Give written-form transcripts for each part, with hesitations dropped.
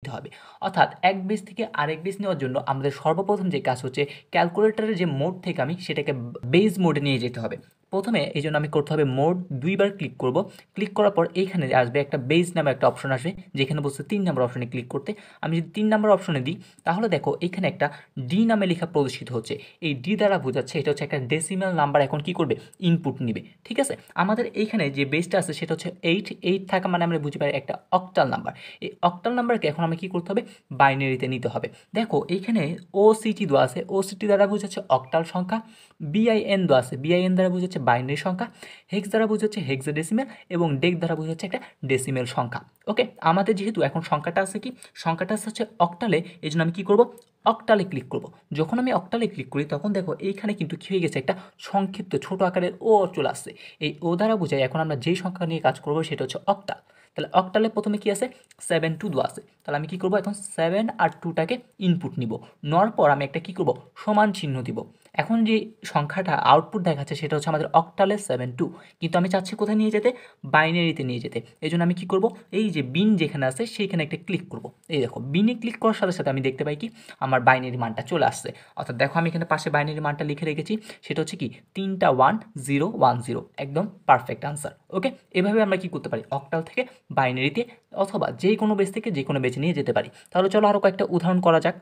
নিতে হবে। অর্থাৎ এক বেস থেকে আরেক বেস নেওয়ার জন্য আমাদের সর্বপ্রথম যে কাজ হচ্ছে ক্যালকুলেটরের যে মোড থেকে আমি সেটাকে বেস মোডে নিয়ে যেতে হবে। প্রথমে এই জন্য আমি করতে হবে মোড 2বার ক্লিক করব। ক্লিক করার পর এইখানে আসবে একটা বেস নামে একটা অপশন আসবে, যেখানে বলছে 3 নম্বর অপশনে ক্লিক করতে। আমি যদি 3 নম্বর অপশনে দিই তাহলে দেখো এখানে একটা ডি নামে লেখা প্রদর্শিত হচ্ছে। এই ডি দ্বারা বোঝাচ্ছে এটা হচ্ছে একটা ডেসিমাল নাম্বার এখন কি করবে, ইনপুট নিবে। ঠিক আছে, আমাদের এইখানে যে বেসটা আছে সেটা হচ্ছে 8 থাকা মানে আমরা বুঝতে পারি একটা অক্টাল নাম্বার। এই অক্টাল নাম্বারকে এখন আমি কি করতে হবে, বাইনারিতে নিতে হবে। দেখো এইখানে ওসিটি দেওয়া আছে, ওসিটি দ্বারা বোঝাচ্ছে অক্টাল সংখ্যা। বিআইএন দেওয়া আছে, বিআইএন দ্বারা বোঝাচ্ছে বাইনারি সংখ্যা। হেক্স দ্বারা বোঝাচ্ছে হেক্সাডেসিমেল এবং ডেক দ্বারা বোঝাচ্ছে একটা ডেসিমেল সংখ্যা। ওকে, আমাদের যেহেতু এখন সংখ্যাটা আছে কি, সংখ্যাটা হচ্ছে অক্টালে, এই জন্য আমি কি করব, অক্টালে ক্লিক করব। যখন আমি অক্টালে ক্লিক করি তখন দেখো এইখানে কিন্তু কী হয়ে গেছে, একটা সংক্ষিপ্ত ছোট আকারের ও চলে আসছে। এই ও দ্বারা বোঝায় এখন আমরা যেই সংখ্যা নিয়ে কাজ করবো সেটা হচ্ছে অক্টাল। তাহলে অক্টালে প্রথমে কি আছে, 7 2 দেওয়া আছে। তাহলে আমি কি করব, এখন 7 আর 2টাকে ইনপুট নিব। নেওয়ার পর আমি একটা কি করব, সমান চিহ্ন দিব। এখন যে সংখ্যাটা আউটপুট দেখাচ্ছে সেটা হচ্ছে আমাদের অক্টালে 7 2, কিন্তু আমি চাচ্ছি কোথায় নিয়ে যেতে, বাইনারিতে নিয়ে যেতে। এই জন্য আমি কি করব, এই যে বিন যেখানে আছে সেইখানে একটা ক্লিক করব। এই দেখো বিনে ক্লিক করার সাথে সাথে আমি দেখতে পাই কি আমার বাইনারি মানটা চলে আসছে। অর্থাৎ দেখো আমি এখানে পাশে বাইনারি মানটা লিখে রেখেছি, সেটা হচ্ছে কি 3টা 1 0 1 0, একদম পারফেক্ট আনসার। ওকে, এভাবে আমরা কি করতে পারি, অক্টাল থেকে বাইনারিতে অথবা যে কোনো বেস থেকে যে কোনো বেছে নিয়ে যেতে পারি। তাহলে চলো আরও কয়েকটা উদাহরণ করা যাক।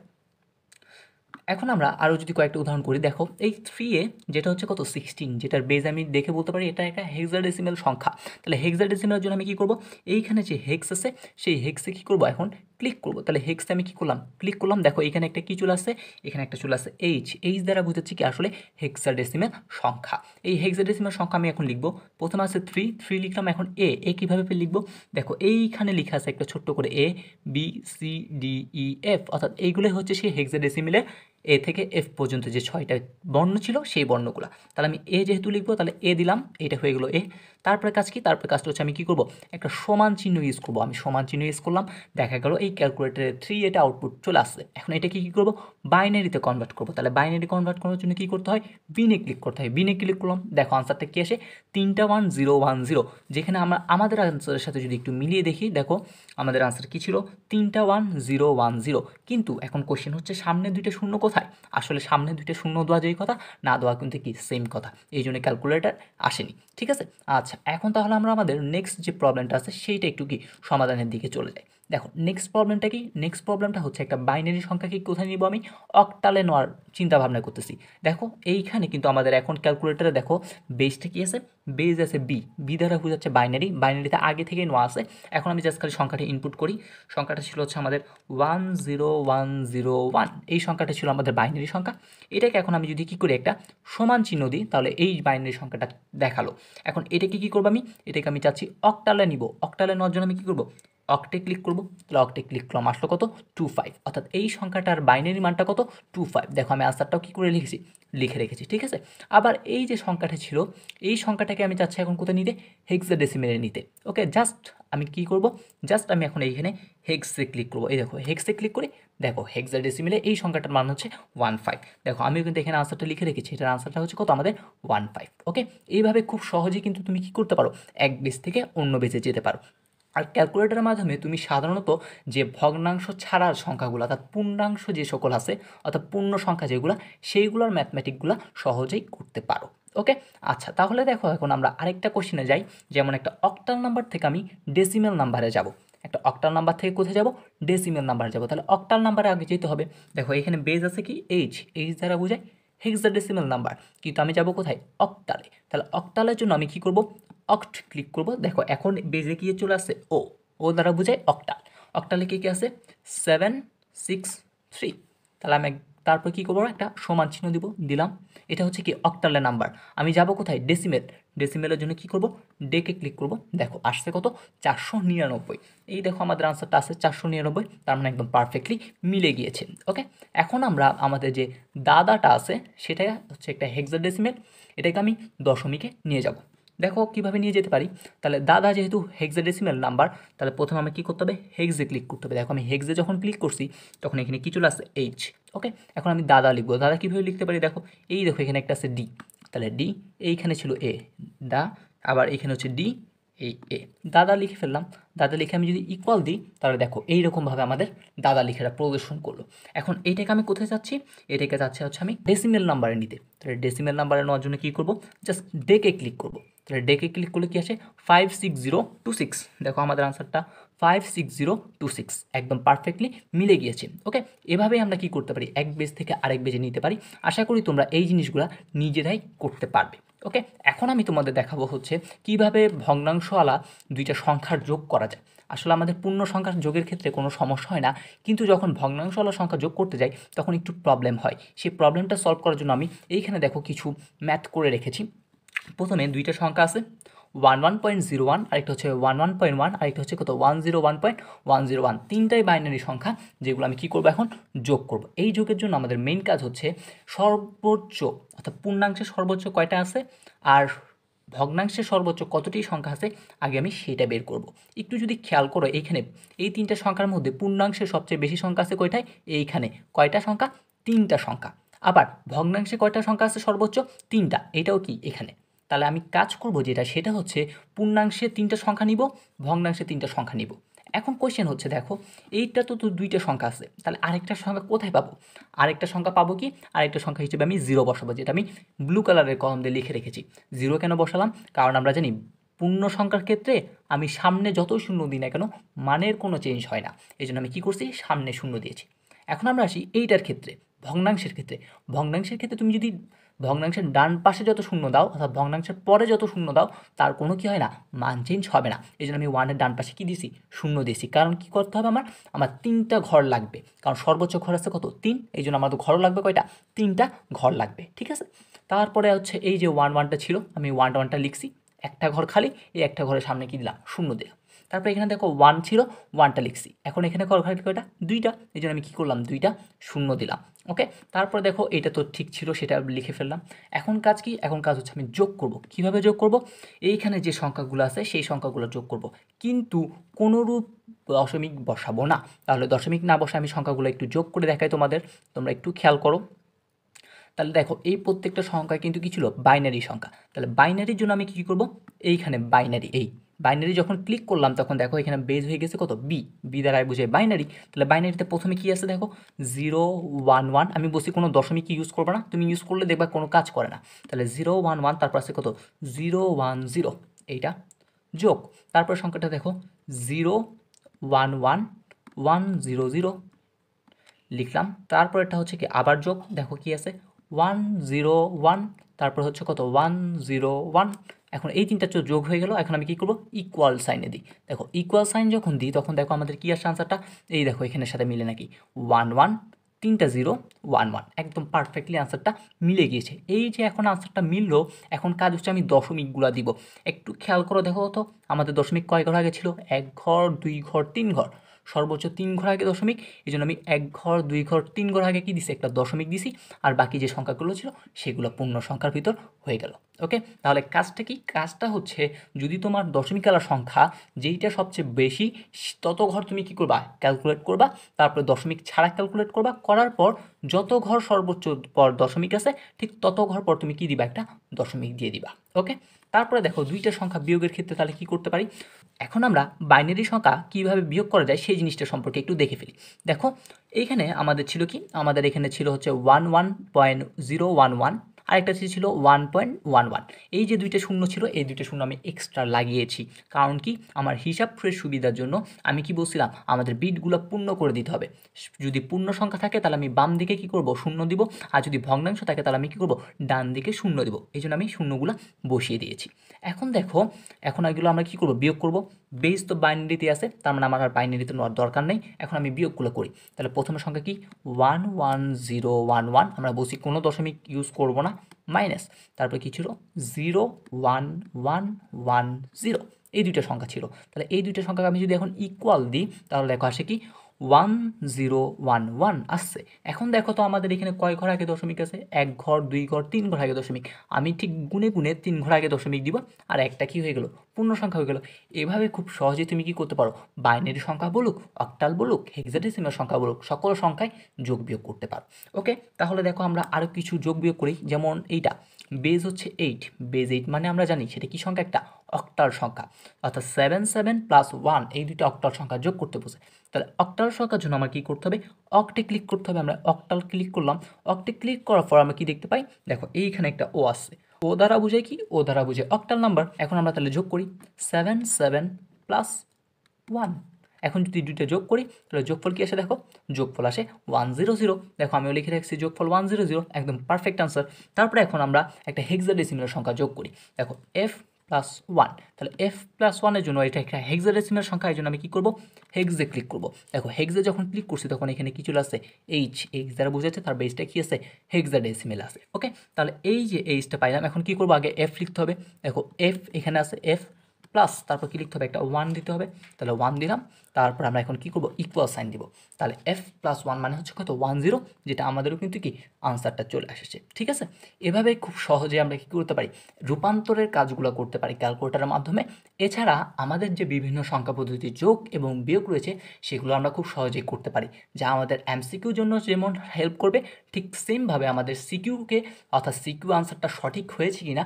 এখন আমরা আরও যদি কয়েকটা উদাহরণ করি, দেখো এই 3 যেটা হচ্ছে কত 16, যেটার বেজ আমি দেখে বলতে পারি এটা একটা হেক্সাডেসিমেল সংখ্যা। তাহলে হেক্সাডেসিমেলের জন্য আমি কী করবো, এইখানে যে হেক্স আছে সেই হেক্সে কী করবো, এখন ক্লিক করবো। তাহলে হেক্সে আমি কী করলাম, ক্লিক করলাম। দেখো এখানে একটা কী চলে আসছে, এখানে একটা চলে আসছে এইচ দ্বারা বুঝাচ্ছি কি আসলে হেক্সাডেসিমেল সংখ্যা। এই হেক্সাডেসিমেল সংখ্যা আমি এখন লিখবো। প্রথমে আছে 3 লিখলাম। এখন এ কীভাবে লিখবো, দেখো এইখানে লেখা আছে একটা ছোট্ট করে A B C D E F, অর্থাৎ এইগুলোই হচ্ছে সেই হেক্সাডেসিমেলের এ থেকে এফ পর্যন্ত যে 6টা বর্ণ ছিল সেই বর্ণগুলো। তাহলে আমি এ যেহেতু লিখবো তাহলে এ দিলাম, এটা হয়ে গেলো এ। তারপরে কাজ কি, তারপরে কাজটা হচ্ছে আমি কী করবো, একটা সমান চিহ্ন ইউজ করবো। আমি সমান চিহ্ন ইউজ করলাম, দেখা গেল এই ক্যালকুলেটারে 3 এটা আউটপুট চলে আসছে। এখন এটাকে কী করবো, বাইনারিতে কনভার্ট করবো। তাহলে বাইনারি কনভার্ট করার জন্য কী করতে হয়, বিনে ক্লিক করতে হয়। বিনে ক্লিক করলাম, দেখো আনসারটা কী আসে, 3টা 1 0 1 0। যেখানে আমরা আমাদের আনসারের সাথে যদি একটু মিলিয়ে দেখি, দেখো আমাদের আনসার কী ছিল, 3টা 1 0 1 0। কিন্তু এখন কোশ্চেন হচ্ছে সামনে 2টা শূন্য কোথায়, আসলে সামনে 2টা শূন্য দেওয়া যেই কথা, না দেওয়া কিন্তু কি সেম কথা, এই জন্য ক্যালকুলেটার আসেনি। ঠিক আছে, আচ্ছা এখন তাহলে আমরা আমাদের নেক্সট যে প্রবলেমটা আছে সেইটা একটু কি সমাধানের দিকে চলে যাই। দেখো নেক্সট প্রবলেমটা কি, নেক্সট প্রবলেমটা হচ্ছে একটা বাইনারি সংখ্যাকে কোথায় নিব, আমি অক্টালে নেওয়ার চিন্তা ভাবনা করতেছি। দেখো এইখানে কিন্তু আমাদের এখন ক্যালকুলেটারে দেখো বেসটা কি আছে, বেস আছে বি দ্বারা বোঝাচ্ছে বাইনারি, বাইনারিতে আগে থেকে নেওয়া আছে। এখন আমি জাস্ট খালি সংখ্যাটা ইনপুট করি। সংখ্যাটা ছিল হচ্ছে আমাদের 1 0 1 0 1, এই সংখ্যাটা ছিল আমাদের বাইনারি সংখ্যা। এটাকে এখন আমি যদি কী করি, একটা সমান চিহ্ন দিই, তাহলে এই বাইনারি সংখ্যাটা দেখালো। এখন এটাকে কী করবো, আমি এটাকে আমি চাচ্ছি অক্টালে নিব। অক্টালে নেওয়ার জন্য আমি কী করবো, অক্টে ক্লিক করবো। তাহলে অক্টে ক্লিক করলাম, আসলো কত 25, অর্থাৎ এই সংখ্যাটার বাইনারি মানটা কত 25। দেখো আমি আনসারটাও কী করে লিখেছি, লিখে রেখেছি। ঠিক আছে, আবার এই যে সংখ্যাটা ছিল এই সংখ্যাটাকে আমি চাচ্ছি এখন কোথায় নিতে, হেক্সাডেসিমেলে নিতে। ওকে, জাস্ট আমি কী করব, জাস্ট আমি এখন এইখানে হেক্সে ক্লিক করবো। এই দেখো হেক্সে ক্লিক করি, দেখো হেক্সাডেসিমেলে এই সংখ্যাটার মান হচ্ছে 15। দেখো আমিও কিন্তু এখানে আনসারটা লিখে রেখেছি, এটার আনসারটা হচ্ছে কত আমাদের 15। ওকে, এইভাবে খুব সহজেই কিন্তু তুমি কী করতে পারো, এক বেস থেকে অন্য বেসে যেতে পারো। আর ক্যালকুলেটরের মাধ্যমে তুমি সাধারণত যে ভগ্নাংশ ছাড়ার সংখ্যাগুলো, অর্থাৎ পূর্ণাংশ যে সকল আছে, অর্থাৎ পূর্ণ সংখ্যা যেগুলো, সেইগুলোর ম্যাথমেটিকগুলো সহজেই করতে পারো। ওকে, আচ্ছা তাহলে দেখো এখন আমরা আরেকটা কোশ্চেনে যাই। যেমন একটা অক্টাল নাম্বার থেকে আমি ডেসিমেল নাম্বারে যাব। একটা অক্টাল নাম্বার থেকে কোথায় যাব, ডেসিমেল নাম্বারে যাব। তাহলে অক্টাল নাম্বারে আগে যেতে হবে। দেখো এখানে বেজ আছে কি এইচ দ্বারা বোঝায় হেক্সাডেসিমেল নাম্বার, কিন্তু আমি যাব কোথায়, অক্টালে। তাহলে অক্টালের জন্য আমি কি করব, অক্ট ক্লিক করব। দেখো এখন বেজে গিয়ে চলে আসছে ও দ্বারা বোঝায় অক্টাল। অক্টালে কী কী আছে, 7 6 3। তাহলে আমি তারপর কী করবো, একটা সমান চিহ্ন দিলাম। এটা হচ্ছে কি অক্টালের নাম্বার। আমি যাব কোথায়, ডেসিমেলের জন্য কী করব, ডেকে ক্লিক করব। দেখো আসছে কত 499। এই দেখো আমাদের আনসারটা আছে 499, তার মানে একদম পারফেক্টলি মিলে গিয়েছে। ওকে, এখন আমরা আমাদের যে দাদাটা আছে সেটা হচ্ছে একটা হেক্সাডেসিমেল, এটাকে আমি দশমিকে নিয়ে যাব। দেখো কীভাবে নিয়ে যেতে পারি, তাহলে দাদা যেহেতু হেক্সাডেসিমেল নাম্বার, তাহলে প্রথমে আমি কী করতে হবে, হেক্সে ক্লিক করতে হবে। দেখো আমি হেক্সে যখন ক্লিক করছি তখন এখানে কী চলে আসছে, এইচ। ওকে, এখন আমি দাদা লিখবো। দাদা কীভাবে লিখতে পারি, দেখো দেখো এখানে একটা আছে ডি, তাহলে ডি, এইখানে ছিল এ দা, আবার এখানে হচ্ছে ডি, এই এ দাদা লিখে ফেললাম। দাদা লিখে আমি যদি ইকুয়াল দিই তাহলে দেখো এইরকমভাবে আমাদের দাদা লিখাটা প্রদর্শন করলো। এখন এইটাকে আমি কোথায় চাচ্ছি, এটাকে চাচ্ছি হচ্ছে আমি ডেসিমেল নাম্বারে নিতে। তাহলে ডেসিমেল নাম্বারে নেওয়ার জন্য কী করবো, জাস্ট ডেকে ক্লিক করবো। তাহলে ডেকে ক্লিক করলে কী আসে 56026। দেখো আমাদের আনসারটা 56026 একদম পারফেক্টলি মিলে গিয়েছে। ওকে, এভাবেই আমরা কি করতে পারি, এক বেজ থেকে আরেক বেজে নিতে পারি। আশা করি তোমরা এই জিনিসগুলো নিজেরাই করতে পারবে। ওকে, এখন আমি তোমাদের দেখাবো হচ্ছে কিভাবে ভগ্নাংশওয়ালা দুইটা সংখ্যার যোগ করা যায়। আসলে আমাদের পূর্ণ সংখ্যার যোগের ক্ষেত্রে কোনো সমস্যা হয় না, কিন্তু যখন ভগ্নাংশওয়ালা সংখ্যা যোগ করতে যাই তখন একটু প্রবলেম হয়। সেই প্রবলেমটা সলভ করার জন্য আমি এইখানে দেখো কিছু ম্যাথ করে রেখেছি। প্রথমে দুইটা সংখ্যা আছে 11.01, আরেকটা হচ্ছে 11.1, আরেকটা হচ্ছে কত 101.101। তিনটাই বাইনারি সংখ্যা যেগুলো আমি কী করবো এখন যোগ করব। এই যোগের জন্য আমাদের মেইন কাজ হচ্ছে সর্বোচ্চ অর্থাৎ পূর্ণাংশের সর্বোচ্চ কয়টা আছে আর ভগ্নাংশের সর্বোচ্চ কতটি সংখ্যা আছে আগে আমি সেটা বের করব। একটু যদি খেয়াল করো এইখানে এই তিনটা সংখ্যার মধ্যে পূর্ণাংশের সবচেয়ে বেশি সংখ্যা আছে কয়টায়, এইখানে কয়টা সংখ্যা, তিনটা সংখ্যা। আবার ভগ্নাংশে কয়টা সংখ্যা আছে সর্বোচ্চ, তিনটা, এটাও কি এখানে। তাহলে আমি কাজ করব যেটা সেটা হচ্ছে পূর্ণাংশে তিনটা সংখ্যা নিব, ভগ্নাংশে তিনটা সংখ্যা নিব। এখন কোয়েশ্চেন হচ্ছে দেখো এইটা তো দুইটা সংখ্যা আছে, তাহলে আরেকটা সংখ্যা কোথায় পাবো, আরেকটা সংখ্যা পাবো কি, আরেকটা সংখ্যা হিসেবে আমি জিরো বসাবো, যেটা আমি ব্লু কালারের কলম দিয়ে লিখে রেখেছি। জিরো কেন বসালাম, কারণ আমরা জানি পূর্ণ সংখ্যার ক্ষেত্রে আমি সামনে যতই শূন্য দিই না কেন মানের কোনো চেঞ্জ হয় না, এই জন্য আমি কী করছি সামনে শূন্য দিয়েছি। এখন আমরা আসি এইটার ক্ষেত্রে, ভগ্নাংশের ক্ষেত্রে। ভগ্নাংশের ক্ষেত্রে তুমি যদি ভগ্নাংশের ডান পাশে যত শূন্য দাও অর্থাৎ ভগ্নাংশের পরে যত শূন্য দাও তার কোনো কী হয় না, মান চেঞ্জ হবে না। এই জন্য আমি ওয়ানের ডান পাশে কী দিয়েছি, শূন্য দিয়েছি। কারণ কী করতে হবে আমার তিনটা ঘর লাগবে, কারণ সর্বোচ্চ ঘর আছে কত, তিন। এই জন্য আমার তো ঘর লাগবে কয়টা, তিনটা ঘর লাগবে। ঠিক আছে, তারপরে হচ্ছে এই যে ওয়ানটা ছিল আমি ওয়ানটা লিখছি, একটা ঘর খালি, এই একটা ঘরের সামনে কী দিলাম, শূন্য দিলাম। তারপরে এখানে দেখো ওয়ান ছিল, ওয়ানটা লিখছি। এখন এখানে ঘর কয়টা, দুইটা, এই জন্য আমি কী করলাম, দুইটা শূন্য দিলাম। ওকে, তারপরে দেখো এটা তো ঠিক ছিল, সেটা লিখে ফেললাম। এখন কাজ কি, এখন কাজ হচ্ছে আমি যোগ করব। কিভাবে যোগ করব, এইখানে যে সংখ্যাগুলো আছে সেই সংখ্যাগুলো যোগ করব, কিন্তু কোনোরূপ দশমিক বসাবো না। তাহলে দশমিক না বসে আমি সংখ্যাগুলো একটু যোগ করে দেখাই তোমাদের, তোমরা একটু খেয়াল করো। তাহলে দেখো এই প্রত্যেকটা সংখ্যা কিন্তু কী ছিল, বাইনারি সংখ্যা। তাহলে বাইনারির জন্য আমি কী করব, এইখানে বাইনারি, এই বাইনারি যখন ক্লিক করলাম তখন দেখো এখানে বেজ হয়ে গেছে কত, বি দ্বারা বুঝে বাইনারি। তাহলে বাইনারিতে প্রথমে কী আছে দেখো 011, আমি বলছি কোনো দশমিক ইউজ করবো না, তুমি ইউজ করলে দেখবা কোনো কাজ করে না। তাহলে 011, তারপর আছে কত 010, এইটা যোগ। তারপর সংখ্যাটা দেখো 011 100 লিখলাম। তারপর এটা হচ্ছে কি আবার যোগ, দেখো কি আছে 101, তারপর হচ্ছে কত 101। এখন এই তিনটা যোগ হয়ে গেল। এখন আমি কি করব, ইকুয়াল সাইনে দিই। দেখো ইকুয়াল সাইন যখন দিই তখন দেখো আমাদের কি আসছে আনসারটা, এই দেখো এখানের সাথে মিলে নাকি 11, তিনটা 011, একদম পারফেক্টলি আনসারটা মিলে গিয়েছে। এই যে এখন আনসারটা মিললো, এখন কাজ হচ্ছে আমি দশমিকগুলো দিব। একটু খেয়াল করে দেখো তো আমাদের দশমিক কয় ঘর আগে ছিল, এক ঘর, দুই ঘর, তিন ঘর, সর্বোচ্চ তিন ঘর আগে দশমিক। এই জন্য আমি এক ঘর, দুই ঘর, তিন ঘর আগে কি দিছি, একটা দশমিক দিছি, আর বাকি যে সংখ্যাগুলো ছিল সেগুলো পূর্ণ সংখ্যার ভিতর হয়ে গেল। ওকে, তাহলে কাজটা কি, কাজটা হচ্ছে যদি তোমার দশমিকালা সংখ্যা যেইটা সবচেয়ে বেশি তত ঘর তুমি কি করবা, ক্যালকুলেট করবা, তারপরে দশমিক ছাড়া ক্যালকুলেট করবা, করার পর যত ঘর সর্বোচ্চ পর দশমিক আছে ঠিক তত ঘর পর তুমি কি দিবা, একটা দশমিক দিয়ে দিবা। ওকে, তারপরে দেখো দুইটা সংখ্যা বিয়োগের ক্ষেত্রে তাহলে কি করতে পারি, এখন আমরা বাইনারি সংখ্যা কীভাবে বিয়োগ করা যায় সেই জিনিসটা সম্পর্কে একটু দেখে ফেলি। দেখো এইখানে আমাদের ছিল কি, আমাদের এখানে ছিল হচ্ছে 11.011, আরেকটা ছিল 1.11। এই যে দুইটা শূন্য ছিল এই দুইটা শূন্য আমি এক্সট্রা লাগিয়েছি, কারণ কি আমার হিসাব সুবিধার জন্য আমি কি বলছিলাম আমাদের বিটগুলো পূর্ণ করে দিতে হবে। যদি পূর্ণ সংখ্যা থাকে তাহলে আমি বাম দিকে কি করব, শূন্য দিব, আর যদি ভগ্নাংশ থাকে তাহলে আমি কি করব, ডান দিকে শূন্য দিব। এই জন্য আমি শূন্যগুলো বসিয়ে দিয়েছি। এখন দেখো এখন এগুলো আমরা কি করব, বিয়োগ করব। বেস তো বাইনারিতে আছে, তার মানে আমার আর বাইনারিতে নেওয়ার দরকার নেই। এখন আমি বিয়োগগুলো করি। তাহলে প্রথমে সংখ্যা কি 11011, আমরা বলছি কোনো দশমিক ইউজ করব না, মাইনাস, তারপরে কি ছিল 01110, এই দুইটা সংখ্যা ছিল। তাহলে এই দুইটা সংখ্যাকে আমি যদি এখন ইকুয়াল দিই তাহলে দেখো আসে কি 1011 আসছে। এখন দেখো তো আমাদের এখানে কয় ঘর আগে দশমিক আছে, এক ঘর, দুই ঘর, তিন ঘর আগে দশমিক। আমি ঠিক গুনে গুনে তিন ঘর আগে দশমিক দিব, আর একটা কি হয়ে গেল, পূর্ণ সংখ্যা হয়ে গেল। এভাবে খুব সহজে তুমি কি করতে পারো, বাইনারি সংখ্যা বলুক, অক্টাল বলুক, হেক্সাডেসিমাল সংখ্যা বলুক, সকল সংখ্যায় যোগ বিয়োগ করতে পারো। ওকে, তাহলে দেখো আমরা আরও কিছু যোগ বিয়োগ করি, যেমন এইটা বেজ হচ্ছে 8, বেজ 8 মানে আমরা জানি সেটা কি সংখ্যা, একটা অক্টাল সংখ্যা, অর্থাৎ 7 প্লাস 1 এই দুইটা অক্টাল সংখ্যা যোগ করতে বোঝায়। তাহলে অক্টাল সংখ্যার জন্য আমার কী করতে হবে, অক্টে ক্লিক করতে হবে। আমরা অক্টাল ক্লিক করলাম, অক্টে ক্লিক করার পর আমরা কি দেখতে পাই, দেখো এইখানে একটা ও আছে, ও দ্বারা বোঝায় কি, ও দ্বারা বোঝায় অক্টাল নাম্বার। এখন আমরা তাহলে যোগ করি 7 প্লাস 1। এখন যদি দুইটা যোগ করি তাহলে যোগফল কী আসে, দেখো যোগফল আসে 100। দেখো আমিও লিখে রাখছি যোগফল 100, একদম পারফেক্ট আনসার। তারপরে এখন আমরা একটা হেক্সাডেসিমাল সংখ্যা যোগ করি, দেখো f প্লাস 1। তাহলে f প্লাস 1-এর জন্য এটা একটা হেক্সাডেসিমাল সংখ্যা, এই জন্য আমি কী করবো, হেক্সে ক্লিক করবো। দেখো হেক্সে যখন ক্লিক করছি তখন এখানে কি চলে আসছে, এইচ দ্বারা বোঝাচ্ছে, তার বেসটা কি আছে, হেক্সাডেসিমাল আছে। ওকে, তাহলে এই যে এইচটা পাইলাম, এখন কি করবো, আগে f লিখতে হবে। দেখো f এখানে আছে, f প্লাস তারপর কি লিখতে হবে, একটা 1 দিতে হবে। তাহলে 1 দিলাম, তারপর আমরা এখন কি করব, ইকুয়াল সাইন দিব। তাহলে f প্লাস 1 মানে হচ্ছে কত, 10, যেটা আমাদেরও কিন্তু কি আনসারটা চলে এসেছে। ঠিক আছে, এভাবে খুব সহজে আমরা কি করতে পারি, রূপান্তরের কাজগুলো করতে পারি ক্যালকুলেটরের মাধ্যমে। এছাড়া আমাদের যে বিভিন্ন সংখ্যা পদ্ধতি যোগ এবং বিয়োগ রয়েছে সেগুলো আমরা খুব সহজেই করতে পারি, যা আমাদের এমসিকিউর জন্য যেমন হেল্প করবে, ঠিক সেমভাবে আমাদের সিকিউকে, অর্থাৎ সিকিউ আনসারটা সঠিক হয়েছে কিনা